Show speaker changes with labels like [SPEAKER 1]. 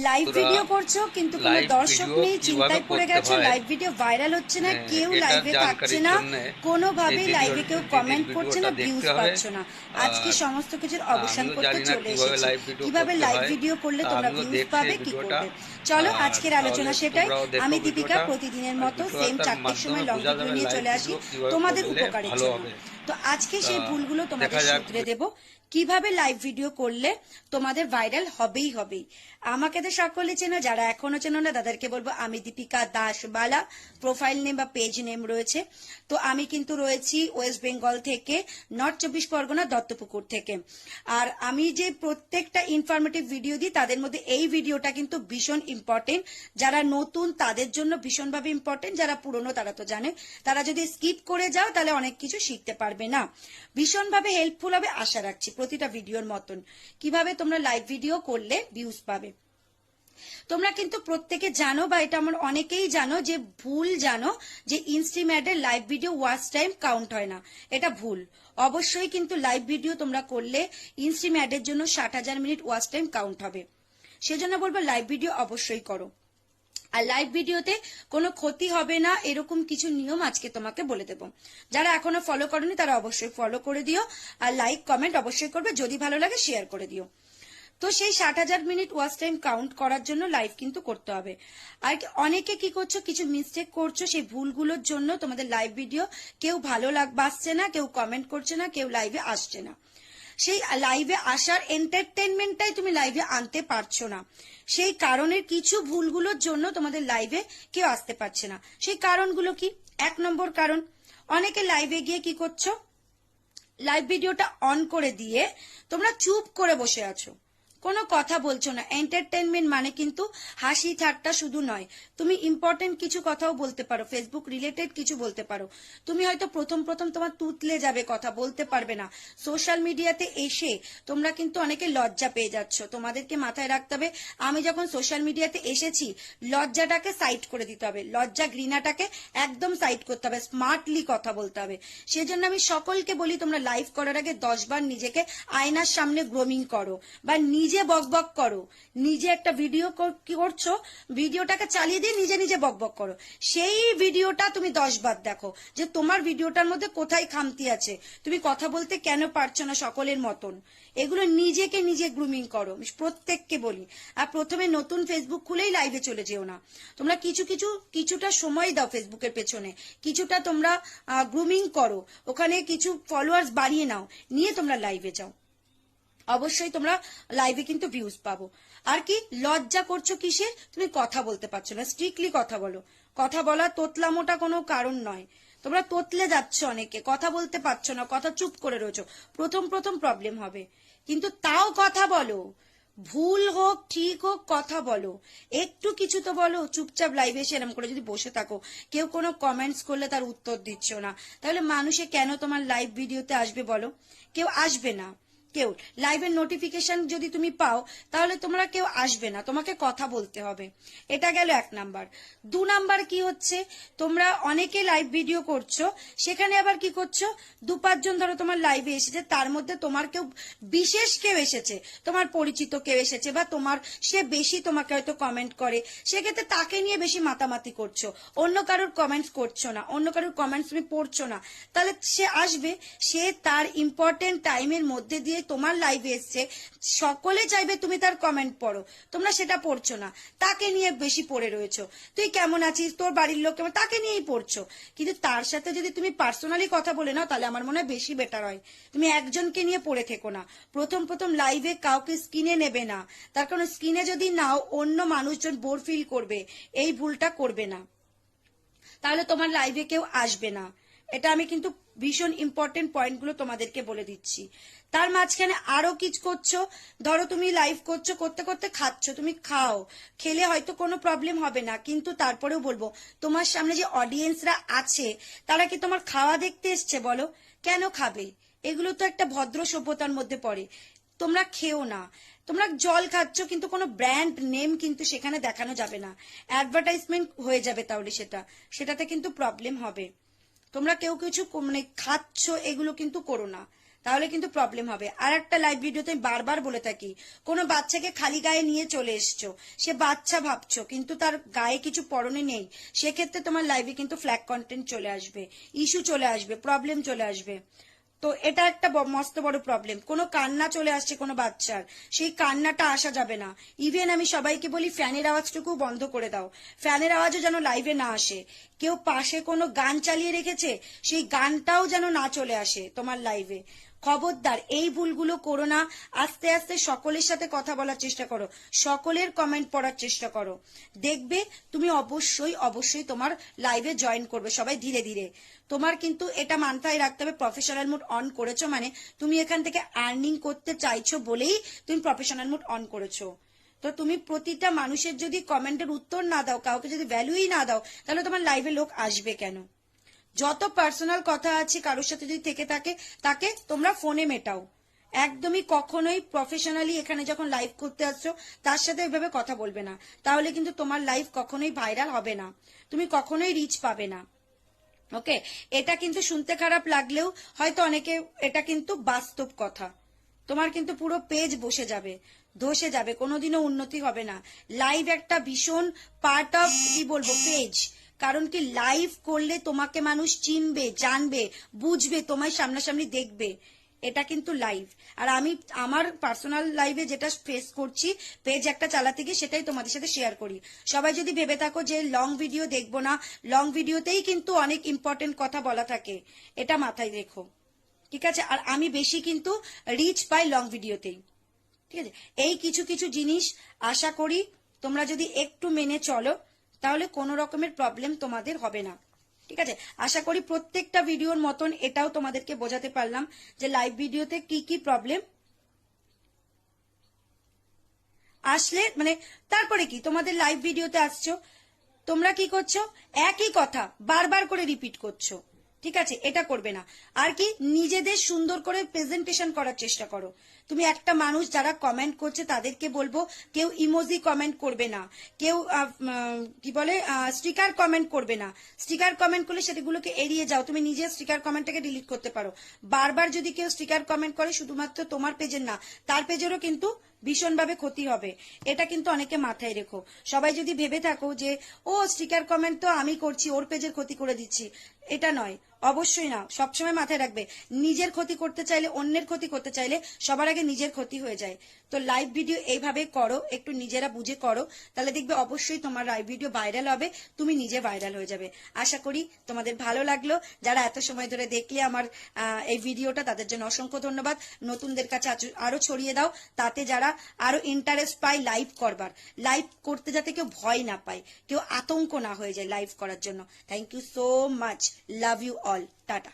[SPEAKER 1] Live video করছো কিন্তু কোনো দর্শক নেই, চিন্তায় পড়ে গেছো, লাইভ ভিডিও ভাইরাল হচ্ছে না, কেউ লাইভে থাকছে না, কোনোভাবেই লাইভে কেউ কমেন্ট করছে না, ভিউজ পাচ্ছ না। আজকে সমস্ত কিছুর অবসান করতে চলে এসেছি। কিভাবে লাইভ ভিডিও করলে তোমরা ভিউজ পাবে, কি করবে, চলো আজকের আলোচনা সেটাই। আমি দীপিকা প্রতিদিনের মতো সেম 4টের সময় লং ভিডিও নিয়ে চলে আসি তোমাদের উপকারের জন্য। তো আজকে সেই ভুলগুলো তোমাদের শুধরে দেব, কিভাবে লাইভ ভিডিও করলে তোমাদের ভাইরাল হবেই হবেই। আমাকে তো সকলে চেনো, যারা এখনো চেনো না তাদেরকে বলবো আমি দীপিকা দাস বালা, প্রোফাইল নেম বা পেজ নেম রয়েছে। তো আমি কিন্তু রয়েছি ওয়েস্ট বেঙ্গল থেকে, নর্থ 24 পরগনা দত্তপুকুর থেকে। আর আমি যে প্রত্যেকটা ইনফরমেটিভ ভিডিও দিই তাদের মধ্যে এই ভিডিওটা কিন্তু ভীষণ ইম্পর্টেন্ট। যারা নতুন তাদের জন্য ভীষণভাবে ইম্পর্টেন্ট, যারা পুরনো তারা তো জানে, তারা যদি স্কিপ করে যাও তাহলে অনেক কিছু শিখতে পারবে না। ভীষণভাবে হেল্পফুল হবে আশা রাখছি প্রতিটা ভিডিওর মতন। কিভাবে তোমরা লাইভ ভিডিও করলে ভিউজ পাবে, তোমরা কিন্তু প্রত্যেকে জানো বা এটা আমার অনেকেই জানো যে ভুল জানো যে ইনস্ট্রিম অ্যাডের live video watch time count হয় না, এটা ভুল। অবশ্যই কিন্তু লাইভ ভিডিও তোমরা করলে ইনস্ট্রিম অ্যাডের জন্য 60,000 মিনিট ওয়াচ টাইম কাউন্ট হবে। সেজন্য বলবো লাইভ ভিডিও অবশ্যই করো। আর লাইভ ভিডিওতে কোনো ক্ষতি হবে না এরকম কিছু নিয়ম আজকে তোমাকে বলে দেবো। যারা এখনো ফলো করনি তারা অবশ্যই ফলো করে দিও, আর লাইক কমেন্ট অবশ্যই করবে, যদি ভালো লাগে শেয়ার করে দিও। তো সেই 60,000 মিনিট ওয়াচ টাইম কাউন্ট করার জন্য লাইভ কিন্তু করতে হবে। আর অনেকে কি করছো, কিছু মিস্টেক করছো, সেই ভুলগুলোর জন্য তোমাদের লাইভ ভিডিও কেউ ভালো বাসছে না, কেউ কমেন্ট করছে না, কেউ লাইভে আসছে না। সেই লাইভে আসার এন্টারটেনমেন্টটাই তুমি লাইভে আনতে পারছো না, সেই কারণের কিছু ভুলগুলোর জন্য তোমাদের লাইভে কেউ আসতে পারছে না। সেই কারণগুলো কি? 1 নম্বর কারণ, অনেকে লাইভে গিয়ে কি করছো, লাইভ ভিডিওটা অন করে দিয়ে তোমরা চুপ করে বসে আছো, কোনো কথা বলছো না। এন্টারটেনমেন্ট মানে কিন্তু হাসি ঠাট্টা শুধু নয়, তুমি ইম্পর্টেন্ট কিছু কথাও বলতে পারো, ফেসবুক রিলেটেড কিছু বলতে পারো। তুমি হয়তো প্রথম তোমার তুতলে যাবে, কথা বলতে পারবে না। সোশ্যাল মিডিয়াতে এসে তোমরা কিন্তু অনেকে লজ্জা পেয়ে যাচ্ছ, তোমাদেরকে মাথায় রাখতে হবে আমি যখন সোশ্যাল মিডিয়াতে এসেছি লজ্জাটাকে সাইড করে দিতে হবে, লজ্জা ঘৃণাটাকে একদম সাইড করতে হবে, স্মার্টলি কথা বলতে হবে। সেজন্য আমি সকলকে বলি তোমরা লাইভ করার আগে 10 বার নিজেকে আয়নার সামনে গ্রোমিং করো, বা নিজে বকবক করো। নিজে একটা ভিডিও করছো, ভিডিওটাকে চালিয়ে দিয়ে নিজে নিজে বকবক করো, সেই ভিডিওটা তুমি 10 বার দেখো যে তোমার ভিডিওটার মধ্যে কোথায় খামতি আছে, তুমি কথা বলতে কেন পারছো না সকলের মতন। এগুলো নিজেকে নিজে গ্রুমিং করো, প্রত্যেককে বলি। আর প্রথমে নতুন ফেসবুক খুলেই লাইভে চলে যেও না, তোমরা কিছুটা সময় দাও ফেসবুকের পেছনে, কিছুটা তোমরা গ্রুমিং করো, ওখানে কিছু ফলোয়ার্স বাড়িয়ে নাও, নিয়ে তোমরা লাইভে যাও। অবশ্যই তোমরা লাইভে কিন্তু ভিউজ পাবো। আর কি লজ্জা করছো কিসে, তুমি কথা বলতে পারছো না, স্ট্রিক্টলি কথা বলো। কথা বলা তোতলামোটা কোনো কারণ নয়, তোমরা তোতলে যাচ্ছ, অনেকে কথা বলতে পারছো না, কথা চুপ করে রয়েছো, প্রথম প্রবলেম হবে, কিন্তু তাও কথা বলো, ভুল হোক ঠিক হোক কথা বলো, একটু কিছু তো বলো। চুপচাপ লাইভে এসে এরকম করে যদি বসে থাকো, কেউ কোনো কমেন্টস করলে তার উত্তর দিচ্ছ না, তাহলে মানুষে কেন তোমার লাইভ ভিডিওতে আসবে বলো? কেউ আসবে না। কেউ লাইভের নোটিফিকেশন যদি তুমি পাও তাহলে তোমরা কেউ আসবে না, তোমাকে কথা বলতে হবে। এটা গেল 1 নাম্বার। 2 নাম্বার কি হচ্ছে, তোমরা অনেকে লাইভ ভিডিও করছো, সেখানে আবার কি করছো, 2-5 জন ধরো তোমার লাইভে এসেছে, তার মধ্যে তোমার কেউ বিশেষ কেউ এসেছে, তোমার পরিচিত কেউ এসেছে, বা তোমার সে বেশি তোমাকে হয়তো কমেন্ট করে, সেক্ষেত্রে তাকে নিয়ে বেশি মাতামাতি করছো, অন্য কারোর কমেন্টস করছো না, অন্য কারোর কমেন্টস তুমি পড়ছো না, তাহলে সে আসবে, সে তার ইম্পর্টেন্ট টাইমের মধ্যে দিয়ে তোমার লাইভে এসছে, সকলে চাইবে তুমি তার কমেন্ট পড়ো, তোমরা সেটা পড়ছো না, তাকে নিয়ে বেশি পড়ে রয়েছো। তুই কেমন আছিস, তোর বাড়ির লোক কেমন, তাকে নিয়েই পড়ছো। কিন্তু তার সাথে যদি তুমি পার্সোনালি কথা বলে নাও তাহলে আমার মনে হয় বেশি বেটার হয়। তুমি একজনকে নিয়ে পড়ে থেকো না, প্রথম লাইভে কাউকে স্ক্রিনে নেবে না, তার কারণ স্ক্রিনে যদি নাও অন্য মানুষজন বোর ফিল করবে, এই ভুলটা করবে না, তাহলে তোমার লাইভে কেউ আসবে না। এটা আমি কিন্তু ভীষণ ইম্পর্টেন্ট পয়েন্টগুলো তোমাদেরকে বলে দিচ্ছি। তার মাঝখানে আরো কিছু করছো, ধরো তুমি লাইভ করছো, করতে করতে খাচ্ছ, তুমি খাও, খেলে হয়তো কোনো প্রবলেম হবে না, কিন্তু তারপরেও বলবো তোমার সামনে যে অডিয়েন্সরা আছে তারা কি তোমার খাওয়া দেখতে এসছে বলো? কেন খাবে? এগুলো তো একটা ভদ্র সভ্যতার মধ্যে পড়ে। তোমরা খেও না, তোমরা জল খাচ্ছ কিন্তু কোনো ব্র্যান্ড নেম কিন্তু সেখানে দেখানো যাবে না, অ্যাডভার্টাইজমেন্ট হয়ে যাবে, তাহলে সেটাতে কিন্তু প্রবলেম হবে। তোমরা কেউ কিছু মানে খাচ্ছ এগুলো কিন্তু করো না, তাহলে কিন্তু প্রবলেম হবে। আর একটা লাইভ ভিডিওতে আমি বারবার বলে থাকি, কোনো বাচ্চাকে খালি গায়ে নিয়ে চলে এসছো, সে বাচ্চা ভাবছো কিন্তু তার গায়ে কিছু পরনে নেই, সেক্ষেত্রে তোমার লাইভে কিন্তু ফ্ল্যাগ কন্টেন্ট চলে আসবে, ইস্যু চলে আসবে, প্রবলেম চলে আসবে। তো এটা একটা মস্ত বড় প্রবলেম। কোনো কান্না চলে আসছে কোনো বাচ্চার, সেই কান্নাটা আসা যাবে না। ইভেন আমি সবাইকে বলি ফ্যানের আওয়াজটুকু বন্ধ করে দাও, ফ্যানের আওয়াজও যেন লাইভে না আসে। কেউ পাশে কোনো গান চালিয়ে রেখেছে, সেই গানটাও যেন না চলে আসে তোমার লাইভে। খবরদার এই ভুলগুলো করো না। আস্তে আস্তে সকলের সাথে কথা বলার চেষ্টা করো, সকলের কমেন্ট পড়ার চেষ্টা করো, দেখবে তুমি অবশ্যই অবশ্যই তোমার লাইভে জয়েন করবে সবাই ধীরে ধীরে। তোমার কিন্তু এটা মাথায় রাখতে হবে, প্রফেশনাল মুড অন করেছো মানে তুমি এখান থেকে আর্নিং করতে চাইছো বলেই তুমি প্রফেশনাল মুড অন করেছো। তো তুমি প্রতিটা মানুষের যদি কমেন্টের উত্তর না দাও, কাউকে যদি ভ্যালুই না দাও, তাহলে তোমার লাইভে লোক আসবে কেন? যত পার্সোনাল কথা আছে কারোর সাথে যদি থেকে থাকে তাকে তোমরা ফোনে মেটাও। একদমই কখনোই প্রফেশনালি এখানে যখন লাইভ করতে আসছো তার সাথে এইভাবে কথা বলবে না, তাহলে কিন্তু তোমার লাইভ কখনোই ভাইরাল হবে না, তুমি কখনোই রিচ পাবে না। ওকে, এটা কিন্তু শুনতে খারাপ লাগলেও হয়তো অনেকে, এটা কিন্তু বাস্তব কথা। তোমার কিন্তু পুরো পেজ বসে যাবে, ধসে যাবে, কোনোদিনও উন্নতি হবে না। লাইভ একটা ভীষণ পার্ট অফ কি বলবো পেজ, কারণ কি লাইভ করলে তোমাকে মানুষ চিনবে, জানবে, বুঝবে, তোমায় সামনাসামনি দেখবে, এটা কিন্তু লাইভ। আর আমি আমার পার্সোনাল লাইভে যেটা ফেস করছি পেজ একটা চালাতে গিয়ে সেটাই তোমাদের সাথে শেয়ার করি। সবাই যদি ভেবে থাকো যে লং ভিডিও দেখবো না, লং ভিডিওতেই কিন্তু অনেক ইম্পর্টেন্ট কথা বলা থাকে, এটা মাথায় রেখো, ঠিক আছে? আর আমি বেশি কিন্তু রিচ পাই লং ভিডিওতেই, ঠিক আছে? এই কিছু কিছু জিনিস আশা করি তোমরা যদি একটু মেনে চলো তাহলে কোনো রকমের প্রবলেম তোমাদের হবে না, ঠিক আছে? আশা করি প্রত্যেকটা ভিডিওর মতন এটাও তোমাদেরকে বোঝাতে পারলাম যে লাইভ ভিডিওতে কি কি প্রবলেম আসলে মানে তারপরে কি তোমাদের লাইভ ভিডিওতে আসছো, তোমরা কি করছো, একই কথা বারবার করে রিপিট করছো, ঠিক আছে? এটা করবে না। আর কি নিজেদের সুন্দর করে প্রেজেন্টেশন করার চেষ্টা করো। তুমি একটা মানুষ যারা কমেন্ট করছে তাদেরকে বলবো কেউ ইমোজি কমেন্ট করবে না, কেউ কি বলে স্টিকার কমেন্ট করবে না। স্টিকার কমেন্ট করলে সেগুলোকে এড়িয়ে যাও, তুমি নিজের স্টিকার কমেন্টটাকে ডিলিট করতে পারো। বারবার যদি কেউ স্টিকার কমেন্ট করে শুধুমাত্র তোমার পেজের না, তার পেজেরও কিন্তু ভীষণভাবে ক্ষতি হবে, এটা কিন্তু অনেকে মাথায় রেখো। সবাই যদি ভেবে থাকো যে ও স্টিকার কমেন্ট তো আমি করছি, ওর পেজের ক্ষতি করে দিচ্ছি, এটা নয়, অবশ্যই না। সবসময় মাথায় রাখবে নিজের ক্ষতি করতে চাইলে, অন্যের ক্ষতি করতে চাইলে সবার আগে নিজের ক্ষতি হয়ে যায়। তো লাইভ ভিডিও এইভাবে করো, একটু নিজেরা বুঝে করো, তাহলে দেখবে অবশ্যই তোমার লাইভ ভিডিও ভাইরাল হবে, তুমি নিজে ভাইরাল হয়ে যাবে। আশা করি তোমাদের ভালো লাগলো। যারা এত সময় ধরে দেখলে আমার এই ভিডিওটা, তাদের জন্য অসংখ্য ধন্যবাদ। নতুনদের কাছে আরো ছড়িয়ে দাও, তাতে যারা আরো ইন্টারেস্ট পায় লাইভ করবার, লাইভ করতে যাতে কেউ ভয় না পায়, কেউ আতঙ্ক না হয়ে যায় লাইভ করার জন্য। Thank you so much, love you all, tata.